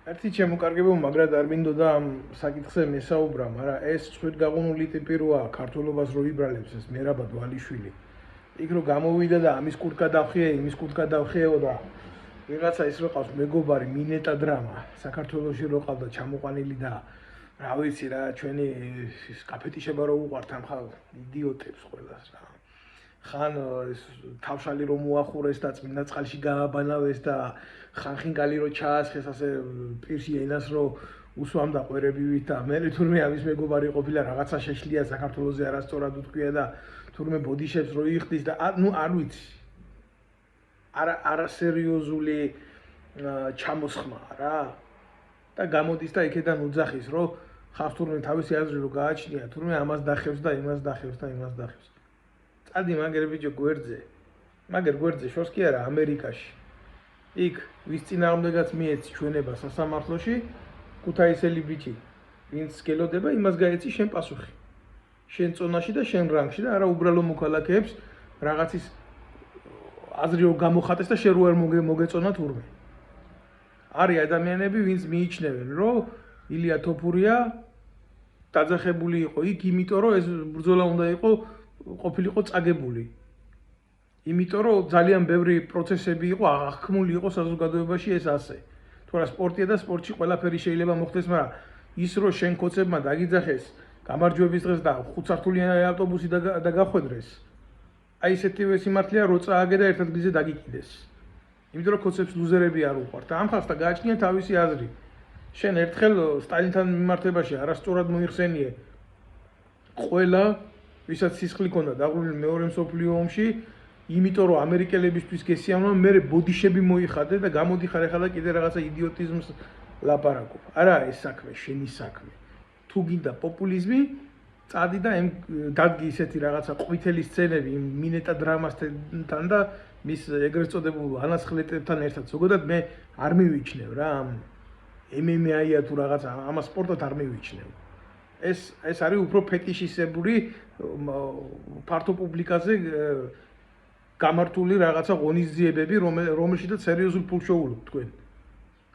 ერთი შემოკარგებო მაგრად არ მინდოდა ამ საკითხზე მესაუბრა, მაგრამ ეს ცხვირგაღუნული ტიპი როა ქართულობას რო იბრალებს ეს მერაბა დვალიშვილი. იქ რო გამოვიდა და ამის კურტკა დავხიე, იმის კურტკა დავხიეო და ვიღაცა ის რო ყავს მეგობარი მინეტა დრამა საქართველოში რო ყავდა ჩამოყვანილი და რა ვიცი რა ჩვენი კაფეტიშება რო უყვართ ამ ხალ იდიოტებს ყველას რა. ხან თავშალი რომ მოახურეს და წმინდა წყალში გააბანავეს და ხანხინკალი რო ჩაასხეს ასე პირში ენას რო უსვამდა ყვერებივით და მე თურმე ამის მეგობარი ყოფილა რაღაცა შეშლია საქართველოზე არასწორად უთქვია და თურმე ბოდიშებს რო იხდის და ნუ არ ვიცი არა სერიოზული ჩამოსხმა რა და გამოდის და იქიდან უძახის რომ ხავს თურმე თავისი აზრი რო გააჩნია თურმე ამას დახევს და იმას დახევს და იმას დახევს წადი მაგერ ბიჭო გვერდზე შორს კი არა ამერიკაში იქ ვის წინააღმდეგაც მიეცი ჩვენება სასამართლოში ქუთაისელი ბიჭი ვინც გელოდება იმას გაეცი შენ პასუხი შენ წონაში და შენ რანგში და არა უბრალო მოქალაქეებს რაღაცის აზრი რო გამოხატეს და შენ რო არ მოგეწონა თურმე არის ადამიანები ვინც მიიჩნევენ რომ ილია თოფურია დაძახებული იყო იქ იმიტომ რომ ეს ბრძოლა უნდა იყო ყოფილიყო წაგებული. იმიტომ რომ ძალიან ბევრი პროცესები იყო აღქმული იყო საზოგადოებაში ეს ასე. თუ რა სპორტია და სპორტში ყველაფერი შეიძლება მოხდეს, მაგრამ ის რომ შენ კოცებმა დაგიძახეს გამარჯვების დღეს და 5 სართულიანი ავტობუსი დაგახვედრეს. აი ესეთივე სიმართლეა რო წააგე და ერთ ადგილზე დაგიკიდეს. იმიტომ რომ კოცებს ლუზერები არ უყვართ. ამ ხალხს და გააჩნია თავისი აზრი. შენ ერთხელ სტალინთან მიმართებაში არასწორად მოიხსენიე. ყველა ვისაც სისხლი ქონდა დაღლული მეორე მსოფლიო ომში, იმიტომ რომ ამერიკელებისთვის გესიამმა მე ბოდიშები მოიხადე და გამოდიხარ ახლა კიდე რაღაცა იდიოტიზმს ლაპარაკობ. არა ეს საქმე, შენი საქმე. თუ გინდა პოპულიზმი, წადი და დადგი ისეთი რაღაცა ყვითელი სცენები იმ მინეტა დრამასთან და მის ეგრეთ წოდებულ ანასხლეტებთან ერთად. ზოგადად მე არ მივიჩნევ რა ამ MMA-ია თუ რაღაცა, ამას სპორტად არ მივიჩნევ. ეს არის უფრო ფეტიშისებური ფართო პუბლიკაზე გამართული რაღაცა ღონისძიებები, რომელშიც სერიოზულ ფულს შოულობ თქვენ.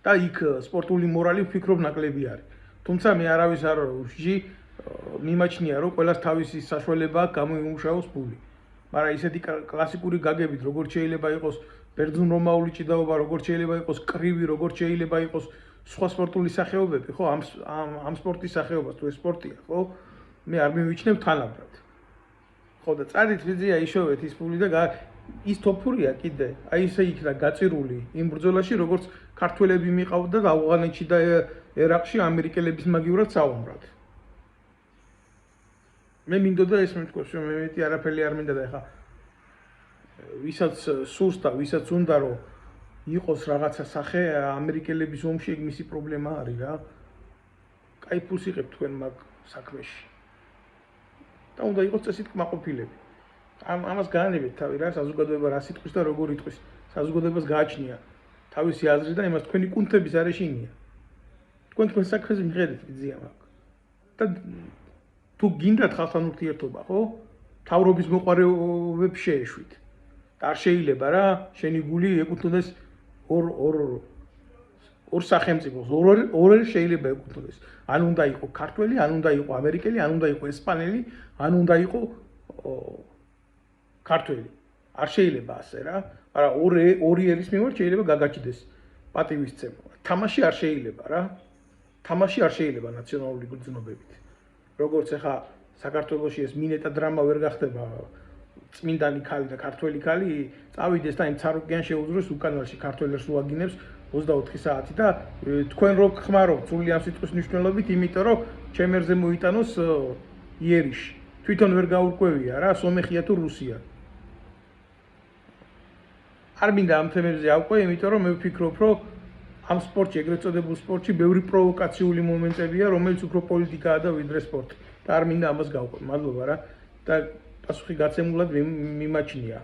და იქ სპორტული მორალი ვფიქრობ ნაკლები არის. თუმცა მე არავის არ ვსჯი მიმაჩნია რომ ყველას თავისი საშუალება აქვს გამოიმუშაოს ფული. მაგრამ ისეთი კლასიკური გაგებით როგორც შეიძლება იყოს ბერძნ-რომაული ჭიდაობა, როგორც შეიძლება იყოს კრივი, როგორც შეიძლება იყოს სხვა სპორტული სახეობები, ხო, ამ სპორტის სახეობას თუ ეს სპორტია, ხო? მე არ მივიჩნევ თანაბრად. ხო და წადით ვიძია იშოვეთ ის ფული და ის თოფურია კიდე, აი ესე იქნა გაწირული იმ ბრძოლაში, როგორც ქართველები მიყავდა და ავღანეთში და ერაყში ამერიკელების მაგივრად საუბრად. მე მინდოდა ეს მეთქოს, რომ მე მეტი არაფერი არ მინდა და ეხა ვისაც სურს და ვისაც უნდა რომ იყოს რაღაცა სახე ამერიკელების ომში ეგ მისი პრობლემა არის რა. კაი ფულს იღებ თქვენ მაგ საქმეში. და უნდა იყოს წესით კმაყოფილები. ამას გაანებეთ თავი რა, საზოგადოება რა სიტყვის და როგორ იტყვის. საზოგადოებას გააჩნია თავისი აზრი და იმას თქვენი კუნთების არ ეშინია. თქვენ საქმეზე მიხედეთ ვიძია მაგ. და თუ გინდათ ხალხთან ურთიერთობა, ხო? თავრობის მოყარეობებს შეეშვით. და არ შეიძლება რა, შენი გული ეკუთვნოდეს ორ სახელმწიფოს, ორ შეიძლება ეკუთვნოდეს. ან უნდა იყო ქართველი, ან უნდა იყო ამერიკელი, ან უნდა იყო ესპანელი, ან უნდა იყო ქართველი. არ შეიძლება ასე რა. არა, ორი ერის მიმართ შეიძლება გაგაჩიდეს პატივისცემა. თამაში არ შეიძლება რა. თამაში არ შეიძლება ნაციონალური გრძნობებით. როგორც ახლა საქართველოში ეს მინეტა დრამა ვერ გახდება წმინდანი ქალი და ქართველი ქალი წავიდეს და იმ ცარ ოკეანე შეუძროს უკანალში ქართველებს უაგინებს 24 საათი და თქვენ რო ხმარობთ სრული ამ სიტყვის მნიშვნელობით, იმიტომ რომ ჩემერზე მოიტანოს იერიში. თვითონ ვერ გაურკვევია რა, სომეხია თუ რუსია. არ მინდა ამ თემებზე ავყვე, იმიტომ რომ მე ვფიქრობ, რომ ამ სპორტში, ეგრეთ წოდებულ სპორტში ბევრი პროვოკაციული მომენტებია, რომელიც უფრო პოლიტიკაა და ვიდრე სპორტი. და არ მინდა ამას გავყვე. მადლობა რა. და პასუხი გაცემულად მიმაჩნია.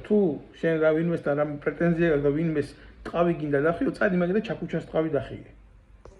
თუ შენ რა ვინმესთან რამე პრეტენზია გაქვს და ვინმეს ტყავი გინდა დახიო, წადი მაგ და ჩაქუჩას ტყავი დახიე.